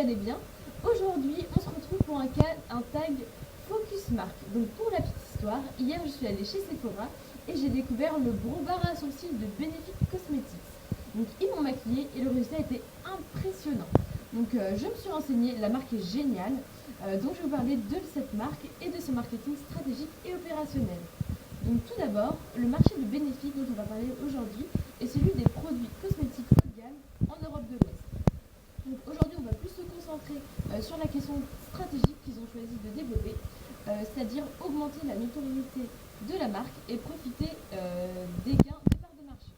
allez bien. Aujourd'hui, on se retrouve pour un tag Focus Mark. Donc pour la petite histoire, hier je suis allée chez Sephora et j'ai découvert le gros bar à sourcils de Benefit Cosmetics. Donc ils m'ont maquillée et le résultat était impressionnant. Donc je me suis renseignée, la marque est géniale. Donc je vais vous parler de cette marque et de ce marketing stratégique et opérationnel. Donc tout d'abord, le marché de Benefit dont on va parler aujourd'hui est celui des produits cosmétiques haut de gamme en Europe de l'Ouest. Donc aujourd'hui, on va plus se concentrer sur la question stratégique qu'ils ont choisi de développer, c'est-à-dire augmenter la notoriété de la marque et profiter des gains de part de marché.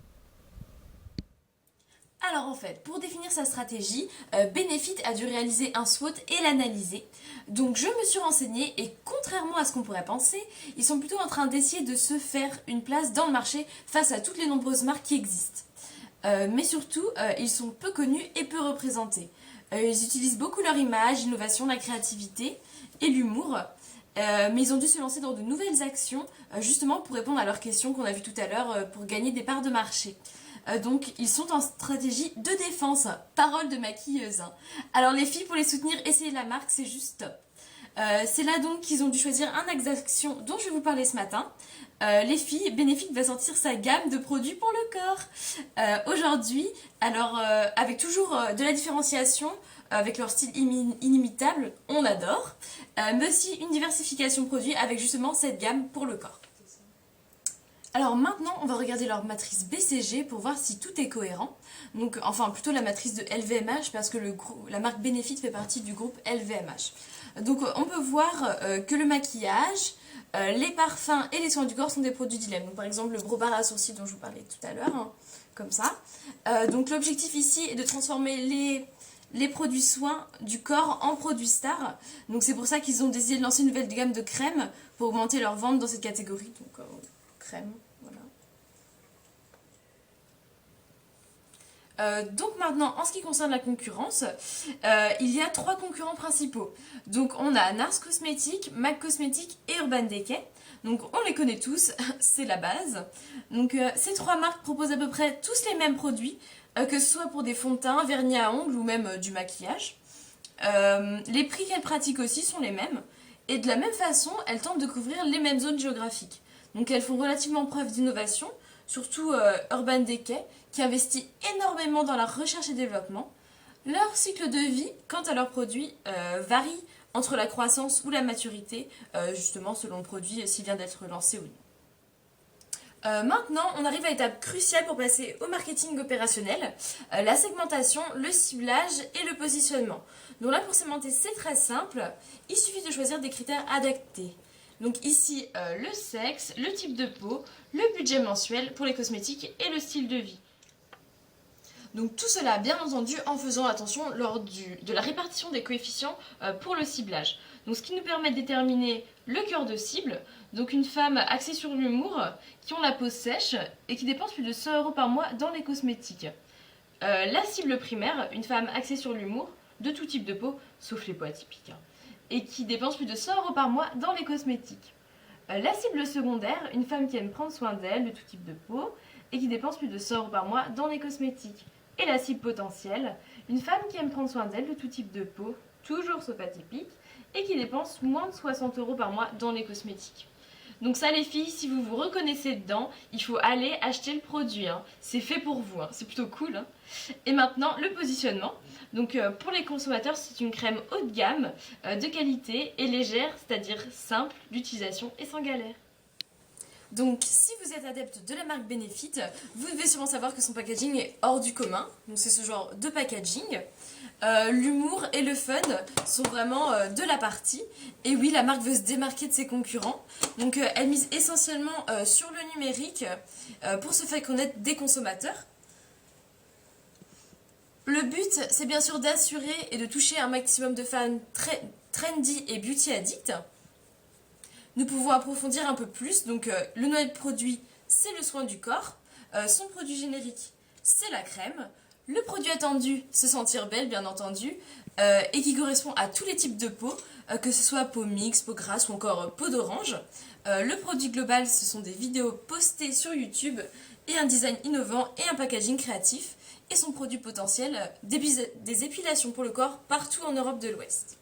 Alors en fait, pour définir sa stratégie, Benefit a dû réaliser un SWOT et l'analyser. Donc je me suis renseignée et contrairement à ce qu'on pourrait penser, ils sont plutôt en train d'essayer de se faire une place dans le marché face à toutes les nombreuses marques qui existent. Mais surtout, ils sont peu connus et peu représentés. Ils utilisent beaucoup leur image, l'innovation, la créativité et l'humour. Mais ils ont dû se lancer dans de nouvelles actions, justement pour répondre à leurs questions qu'on a vues tout à l'heure, pour gagner des parts de marché. Donc ils sont en stratégie de défense, parole de maquilleuse. Alors les filles, pour les soutenir, essayez la marque, c'est juste top. C'est là donc qu'ils ont dû choisir un axe d'action dont je vais vous parler ce matin. Les filles, Benefit va sortir sa gamme de produits pour le corps. Aujourd'hui, alors avec toujours de la différenciation, avec leur style inimitable, on adore, mais aussi une diversification de produits avec justement cette gamme pour le corps. Alors maintenant, on va regarder leur matrice BCG pour voir si tout est cohérent. Donc, enfin, plutôt la matrice de LVMH parce que la marque Benefit fait partie du groupe LVMH. Donc, on peut voir que le maquillage, les parfums et les soins du corps sont des produits dilemme. Donc, par exemple, le gros bar à sourcils dont je vous parlais tout à l'heure, hein, comme ça. Donc, l'objectif ici est de transformer les produits soins du corps en produits stars. Donc, c'est pour ça qu'ils ont décidé de lancer une nouvelle gamme de crèmes pour augmenter leur vente dans cette catégorie. Donc, crème, voilà. Donc maintenant, en ce qui concerne la concurrence, il y a 3 concurrents principaux. Donc on a Nars Cosmetics, MAC Cosmetics et Urban Decay. Donc on les connaît tous, c'est la base. Donc ces 3 marques proposent à peu près tous les mêmes produits, que ce soit pour des fonds de teint, vernis à ongles ou même du maquillage. Les prix qu'elles pratiquent aussi sont les mêmes. Et de la même façon, elles tentent de couvrir les mêmes zones géographiques. Donc elles font relativement preuve d'innovation, surtout Urban Decay, qui investit énormément dans la recherche et développement. Leur cycle de vie, quant à leurs produits, varie entre la croissance ou la maturité, justement selon le produit, s'il vient d'être lancé ou non. Maintenant, on arrive à l'étape cruciale pour passer au marketing opérationnel, la segmentation, le ciblage et le positionnement. Donc là, pour segmenter, c'est très simple, il suffit de choisir des critères adaptés. Donc ici, le sexe, le type de peau, le budget mensuel pour les cosmétiques et le style de vie. Donc tout cela, bien entendu, en faisant attention lors de la répartition des coefficients pour le ciblage. Donc ce qui nous permet de déterminer le cœur de cible, donc une femme axée sur l'humour, qui ont la peau sèche et qui dépense plus de 100 € par mois dans les cosmétiques. La cible primaire, une femme axée sur l'humour, de tout type de peau, sauf les peaux atypiques, hein, et qui dépense plus de 100 € par mois dans les cosmétiques. La cible secondaire, une femme qui aime prendre soin d'elle, de tout type de peau, et qui dépense plus de 100 € par mois dans les cosmétiques. Et la cible potentielle, une femme qui aime prendre soin d'elle, de tout type de peau, toujours sauf atypique, et qui dépense moins de 60 € par mois dans les cosmétiques. Donc ça les filles, si vous vous reconnaissez dedans, il faut aller acheter le produit, hein. C'est fait pour vous, hein. C'est plutôt cool, hein. Et maintenant, le positionnement. Donc pour les consommateurs, c'est une crème haut de gamme, de qualité et légère, c'est-à-dire simple d'utilisation et sans galère. Donc si vous êtes adepte de la marque Benefit, vous devez sûrement savoir que son packaging est hors du commun. Donc c'est ce genre de packaging. L'humour et le fun sont vraiment de la partie. Et oui, la marque veut se démarquer de ses concurrents. Donc elle mise essentiellement sur le numérique pour se faire connaître des consommateurs. Le but, c'est bien sûr d'assurer et de toucher un maximum de fans trendy et beauty addicts. Nous pouvons approfondir un peu plus. Donc le noyau de produit, c'est le soin du corps. Son produit générique, c'est la crème. Le produit attendu, se sentir belle bien entendu, et qui correspond à tous les types de peau, que ce soit peau mixte, peau grasse ou encore peau d'orange. Le produit global, ce sont des vidéos postées sur YouTube et un design innovant et un packaging créatif et son produit potentiel, des épilations pour le corps partout en Europe de l'Ouest.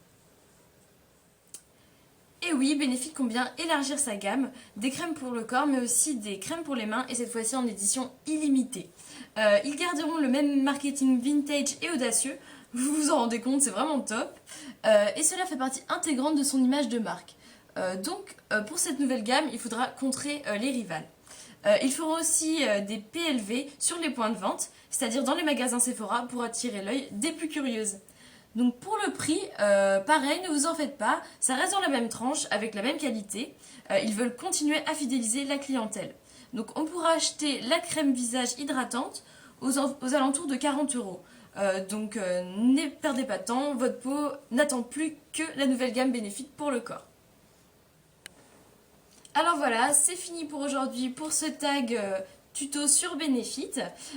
Et oui, Benefit compte bien élargir sa gamme, des crèmes pour le corps mais aussi des crèmes pour les mains et cette fois-ci en édition illimitée. Ils garderont le même marketing vintage et audacieux, vous vous en rendez compte, c'est vraiment top. Et cela fait partie intégrante de son image de marque. Donc pour cette nouvelle gamme, il faudra contrer les rivales. Ils feront aussi des PLV sur les points de vente, c'est-à-dire dans les magasins Sephora pour attirer l'œil des plus curieuses. Donc pour le prix, pareil, ne vous en faites pas, ça reste dans la même tranche avec la même qualité. Ils veulent continuer à fidéliser la clientèle. Donc on pourra acheter la crème visage hydratante aux alentours de 40 €. Donc ne perdez pas de temps, votre peau n'attend plus que la nouvelle gamme Benefit pour le corps. Alors voilà, c'est fini pour aujourd'hui pour ce tag tuto sur Benefit.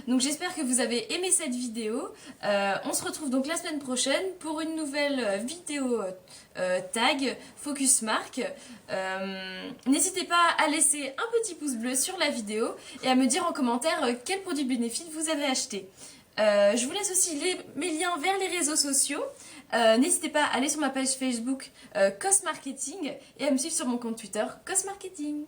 Donc j'espère que vous avez aimé cette vidéo. On se retrouve donc la semaine prochaine pour une nouvelle vidéo tag Focus Marque. N'hésitez pas à laisser un petit pouce bleu sur la vidéo et à me dire en commentaire quel produit Benefit vous avez acheté. Je vous laisse aussi mes liens vers les réseaux sociaux. N'hésitez pas à aller sur ma page Facebook Cos Marketing et à me suivre sur mon compte Twitter Cos Marketing.